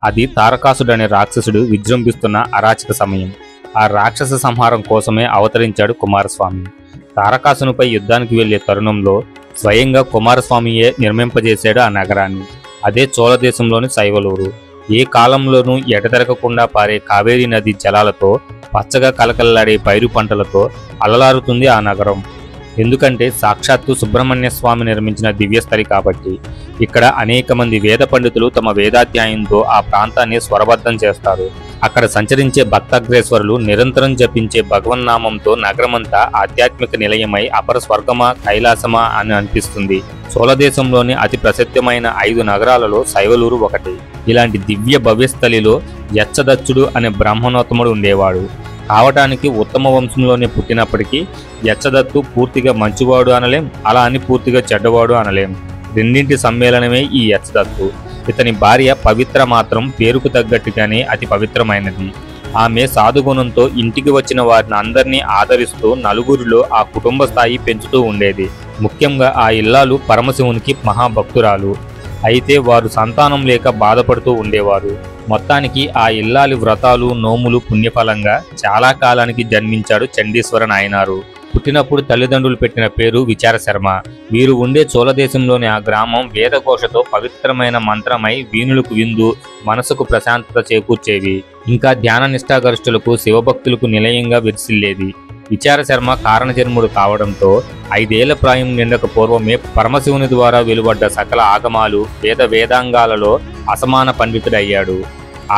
అది తారకాసుడనే రాక్షసుడు విజృంభిస్తున్న అరాచక సమయం. ఆ రాక్షస సంహారం కోసమే అవతరించాడు కుమారస్వామి. తారకాసునిపై యుద్ధానికి వెళ్లే తరుణంలో స్వయంగా కుమారస్వామియే నిర్మింపజేశాడు ఆ నగరాన్ని. అదే చోళ దేశంలోని సైవలూరు. ఏ కాలంలోనూ ఎడతెరగకుండా పారే కావేరీ నది జలాలతో, పచ్చగా కలకల్లాడే పైరు పంటలతో అలలారుతుంది ఆ నగరం. ఎందుకంటే సాక్షాత్తు సుబ్రహ్మణ్య స్వామి నిర్మించిన దివ్యస్థలి కాబట్టి. ఇక్కడ అనేక మంది వేద పండితులు తమ వేదాధ్యాయంతో ఆ ప్రాంతాన్ని స్వరబద్ధం చేస్తారు. అక్కడ సంచరించే భక్తాగ్రేశ్వరులు నిరంతరం జపించే భగవన్నామంతో నగరమంతా ఆధ్యాత్మిక నిలయమై అపర స్వర్గమా కైలాసమా అని అనిపిస్తుంది. చోళదేశంలోని అతి ప్రసిద్ధమైన 5 నగరాలలో సైవలూరు ఒకటి. ఇలాంటి దివ్య భవ్యస్థలిలో యచ్చదచ్చుడు అనే బ్రాహ్మణోత్తముడు ఉండేవాడు. కావటానికి ఉత్తమ వంశంలోనే పుట్టినప్పటికీ యచ్చదత్తు పూర్తిగా మంచివాడు అనలేం, అలా అని పూర్తిగా చెడ్డవాడు అనలేం. రెండింటి సమ్మేళనమే ఈ యచ్చదత్తు. ఇతని భార్య పవిత్ర మాత్రం పేరుకు తగ్గట్టుగానే అతి పవిత్రమైనది. ఆమె సాధుగుణంతో ఇంటికి వచ్చిన వారిని అందరినీ ఆదరిస్తూ నలుగురిలో ఆ కుటుంబ స్థాయి పెంచుతూ ఉండేది. ముఖ్యంగా ఆ ఇల్లాలు పరమశివునికి మహాభక్తురాలు. అయితే వారు సంతానం లేక బాధపడుతూ ఉండేవారు. మొత్తానికి ఆ ఇల్లాలి వ్రతాలు నోములు పుణ్యఫలంగా చాలా కాలానికి జన్మించాడు చండీశ్వర నాయనారు. పుట్టినప్పుడు తల్లిదండ్రులు పెట్టిన పేరు విచారశర్మ. వీరు ఉండే చోళదేశంలోని ఆ గ్రామం వేదఘోషతో పవిత్రమైన మంత్రమై వీణులకు విందు, మనసుకు ప్రశాంతత చేకూర్చేవి. ఇంకా ధ్యాన నిష్ఠాగరిష్ఠులకు శివభక్తులకు నిలయంగా విరిసిల్లేది. విచారశర్మ కారణజన్ముడు కావడంతో 5 ఏళ్ల ప్రాయం నిండక పూర్వమే పరమశివుని ద్వారా వెలువడ్డ సకల ఆగమాలు వేదాంగాలలో అసమాన పండితుడయ్యాడు.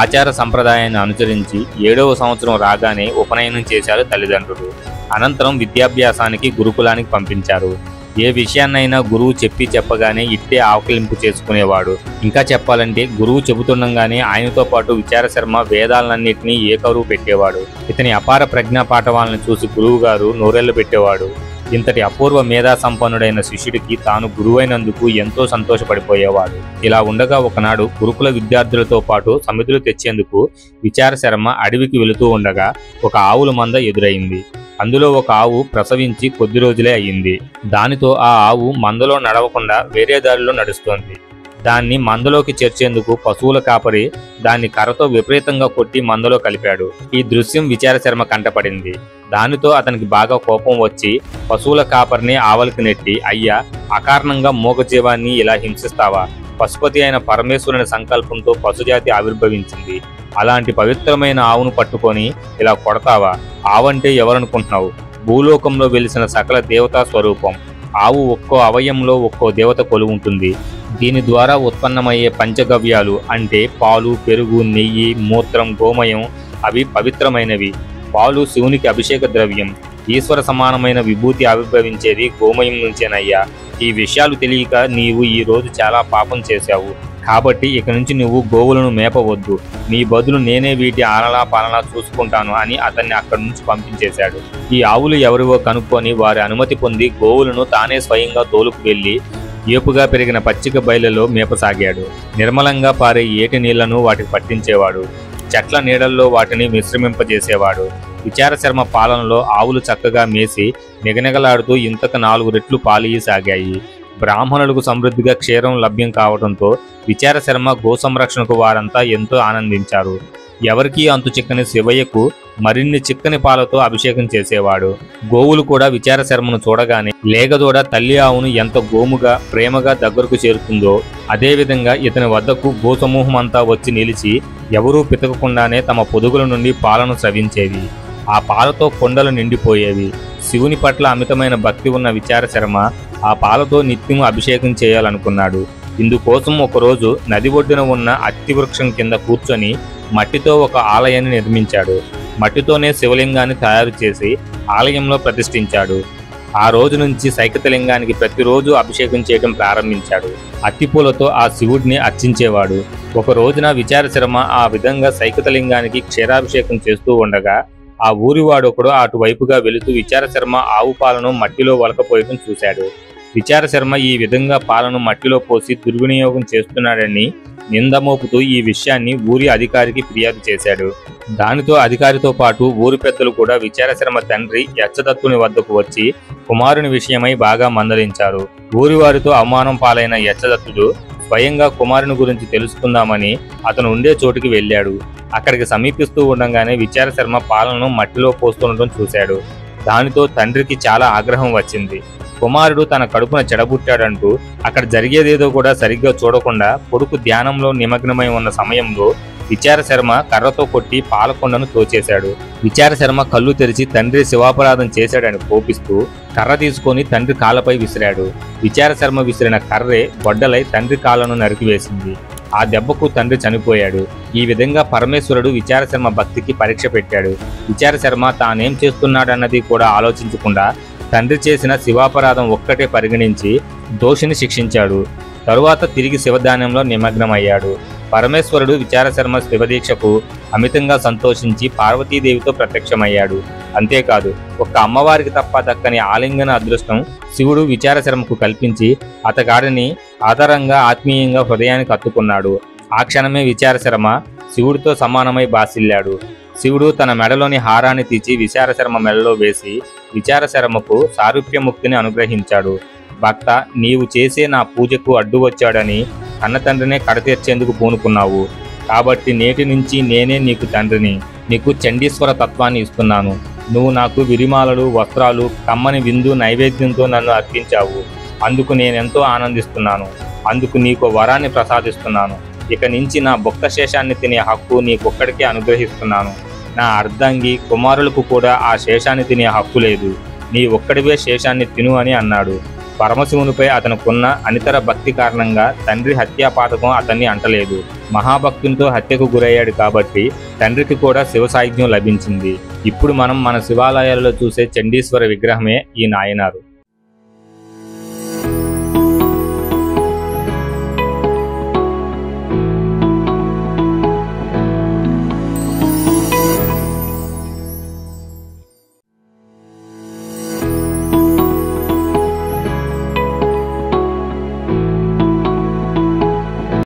ఆచార సంప్రదాయాన్ని అనుసరించి 7వ సంవత్సరం రాగానే ఉపనయనం చేశారు తల్లిదండ్రులు. అనంతరం విద్యాభ్యాసానికి గురుకులానికి పంపించారు. ఏ విషయాన్నైనా గురువు చెప్పగానే ఇట్టే ఆకలింపు చేసుకునేవాడు. ఇంకా చెప్పాలంటే గురువు చెబుతుండగానే ఆయనతో పాటు విచారశర్మ వేదాలన్నింటినీ ఏకరువు పెట్టేవాడు. ఇతని అపార ప్రజ్ఞా పాఠవాలను చూసి గురువుగారు నోరెళ్లు పెట్టేవాడు. ఇంతటి అపూర్వ మేధా సంపన్నుడైన శిష్యుడికి తాను గురువైనందుకు ఎంతో సంతోషపడిపోయేవాడు. ఇలా ఉండగా ఒకనాడు గురుకుల విద్యార్థులతో పాటు సమితులు తెచ్చేందుకు విచారశర్మ అడవికి వెళుతూ ఉండగా ఒక ఆవుల మంద ఎదురైంది. అందులో ఒక ఆవు ప్రసవించి కొద్ది రోజులే అయ్యింది. దానితో ఆ ఆవు మందలో నడవకుండా వేరే దారిలో నడుస్తోంది. దాన్ని మందలోకి చేర్చేందుకు పశువుల కాపరి దాన్ని కర్రతో విపరీతంగా కొట్టి మందలో కలిపాడు. ఈ దృశ్యం విచారశర్మ కంటపడింది. దానితో అతనికి బాగా కోపం వచ్చి పశువుల కాపరిని ఆవలికి నెట్టి, అయ్యా, అకారణంగా మూగజీవాన్ని ఇలా హింసిస్తావా? పశుపతి అయిన పరమేశ్వరుని సంకల్పంతో పశుజాతి ఆవిర్భవించింది. అలాంటి పవిత్రమైన ఆవును పట్టుకొని ఇలా కొడతావా? ఆవంటే ఎవరనుకుంటున్నావు? భూలోకంలో వెలిసిన సకల దేవతా స్వరూపం. ఆవు ఒక్కో అవయంలో ఒక్కో దేవత కొలువుంటుంది. దీని ద్వారా ఉత్పన్నమయ్యే పంచగవ్యాలు అంటే పాలు, పెరుగు, నెయ్యి, మూత్రం, గోమయం అవి పవిత్రమైనవి. పాలు శివునికి అభిషేక ద్రవ్యం. ఈశ్వర సమానమైన విభూతి ఆవిర్భవించేది గోమయం నుంచేనయ్యా. ఈ విషయాలు తెలియక నీవు ఈ రోజు చాలా పాపం చేశావు. కాబట్టి ఇక నుంచి నువ్వు గోవులను మేపవద్దు. నీ బదులు నేనే వీటి ఆలనా పాలనా చూసుకుంటాను అని అతన్ని అక్కడి నుంచి పంపించేశాడు. ఈ ఆవులు ఎవరివో కనుక్కొని వారి అనుమతి పొంది గోవులను తానే స్వయంగా తోలుకు వెళ్లి ఏపుగా పెరిగిన పచ్చిక బయలులో మేపసాగాడు. నిర్మలంగా పారే ఏటి నీళ్లను వాటికి పట్టించేవాడు. చెట్ల నీడల్లో వాటిని విశ్రమింపజేసేవాడు. విచారశర్మ పాలనలో ఆవులు చక్కగా మేసి నిగనిగలాడుతూ ఇంతకు 4 రెట్లు పాలియసాగాయి. బ్రాహ్మణులకు సమృద్ధిగా క్షీరం లభ్యం కావడంతో విచారశర్మ గో సంరక్షణకు వారంతా ఎంతో ఆనందించారు. ఎవరికీ అంతు చిక్కని శివయ్యకు మరిన్ని చిక్కని పాలతో అభిషేకం చేసేవాడు. గోవులు కూడా విచారశర్మను చూడగానే లేగదోడ తల్లి ఆవును ఎంత గోముగా ప్రేమగా దగ్గరకు చేరుతుందో అదేవిధంగా ఇతని వద్దకు గోసమూహం అంతా వచ్చి నిలిచి ఎవరూ పితకకుండానే తమ పొదుగుల నుండి పాలను స్రవించేవి. ఆ పాలతో కొండలు నిండిపోయేవి. శివుని పట్ల అమితమైన భక్తి ఉన్న విచారశర్మ ఆ పాలతో నిత్యం అభిషేకం చేయాలనుకున్నాడు. ఇందుకోసం ఒకరోజు నది ఒడ్డున ఉన్న అత్తి వృక్షం కింద కూర్చొని మట్టితో ఒక ఆలయాన్ని నిర్మించాడు. మట్టితోనే శివలింగాన్ని తయారు చేసి ఆలయంలో ప్రతిష్ఠించాడు. ఆ రోజు నుంచి సైకతలింగానికి ప్రతిరోజు అభిషేకం చేయడం ప్రారంభించాడు. అత్తిపూలతో ఆ శివుడిని అర్చించేవాడు. ఒక రోజున విచారశర్మ ఆ విధంగా సైకతలింగానికి క్షీరాభిషేకం చేస్తూ ఉండగా ఆ ఊరివాడొకడు అటువైపుగా వెళుతూ విచారశర్మ ఆవు పాలను మట్టిలో వలకపోయడం చూశాడు. విచారశర్మ ఈ విధంగా పాలను మట్టిలో పోసి దుర్వినియోగం చేస్తున్నాడని నిందమోపుతూ ఈ విషయాన్ని ఊరి అధికారికి ఫిర్యాదు చేశాడు. దానితో అధికారితో పాటు ఊరి పెద్దలు కూడా విచారశర్మ తండ్రి యచ్చదత్తుని వద్దకు వచ్చి కుమారుని విషయమై బాగా మందలించారు. ఊరి వారితో అవమానం పాలైన యచ్చదత్తుడు స్వయంగా కుమారుని గురించి తెలుసుకుందామని అతను ఉండే చోటుకి వెళ్ళాడు. అక్కడికి సమీపిస్తూ ఉండగానే విచారశర్మ పాలను మట్టిలో పోస్తుండటం చూశాడు. దానితో తండ్రికి చాలా ఆగ్రహం వచ్చింది. కుమారుడు తన కడుపున చెడబుట్టాడంటూ అక్కడ జరిగేదేదో కూడా సరిగ్గా చూడకుండా కొడుకు ధ్యానంలో నిమగ్నమై ఉన్న సమయంలో విచారశర్మ కర్రతో కొట్టి పాలకొండను తోచేశాడు. విచారశర్మ కళ్ళు తెరిచి తండ్రి శివాపరాధం చేశాడని కోపిస్తూ కర్ర తీసుకొని తండ్రి కాళ్ళపై విసిరాడు. విచారశర్మ విసిరిన కర్రే గొడ్డలై తండ్రి కాళ్ళను నరికివేసింది. ఆ దెబ్బకు తండ్రి చనిపోయాడు. ఈ విధంగా పరమేశ్వరుడు విచారశర్మ భక్తికి పరీక్ష పెట్టాడు. విచారశర్మ తానేం చేస్తున్నాడన్నది కూడా ఆలోచించకుండా తండ్రి చేసిన శివాపరాధం ఒక్కటే పరిగణించి దోషిని శిక్షించాడు. తరువాత తిరిగి శివధాన్యంలో నిమగ్నమయ్యాడు. పరమేశ్వరుడు విచారశర్మ శివదీక్షకు అమితంగా సంతోషించి పార్వతీదేవితో ప్రత్యక్షమయ్యాడు. అంతేకాదు, ఒక్క అమ్మవారికి తప్ప దక్కని ఆలింగన అదృష్టం శివుడు విచారశర్మకు కల్పించి అతగాడిని ఆధారంగా ఆత్మీయంగా హృదయానికి హత్తుకున్నాడు. ఆ క్షణమే విచారశర్మ శివుడితో సమానమై బాసిల్లాడు. శివుడు తన మెడలోని హారాన్ని తీసి విచారశర్మ మెడలో వేసి విచారశర్మకు సారూప్యముక్తిని అనుగ్రహించాడు. భక్త, నీవు చేసే నా పూజకు అడ్డు వచ్చాడని కన్నతండ్రినే కడతీర్చేందుకు పూనుకున్నావు. కాబట్టి నేటి నుంచి నేనే నీకు తండ్రిని. నీకు చండీశ్వర తత్వాన్ని ఇస్తున్నాను. నువ్వు నాకు విరిమాలలు, వస్త్రాలు, కమ్మని విందు నైవేద్యంతో నన్ను అర్పించావు. అందుకు నేనెంతో ఆనందిస్తున్నాను. అందుకు నీకు వరాన్ని ప్రసాదిస్తున్నాను. ఇక నుంచి నా భుక్త శేషాన్ని తినే హక్కు నీకొక్కడికే అనుగ్రహిస్తున్నాను. నా అర్ధాంగి కుమారులకు కూడా ఆ శేషాన్ని తినే హక్కు లేదు. నీ ఒక్కడివే శేషాన్ని తిను అని అన్నాడు. పరమశివునిపై అతనుకున్న అనితర భక్తి కారణంగా తండ్రి హత్యా పాతకం అతన్ని అంటలేదు. మహాభక్తునితో హత్యకు గురయ్యాడు కాబట్టి తండ్రికి కూడా శివ సాయుధ్యం లభించింది. ఇప్పుడు మనం మన శివాలయాల్లో చూసే చండీశ్వర విగ్రహమే ఈ నాయనారు.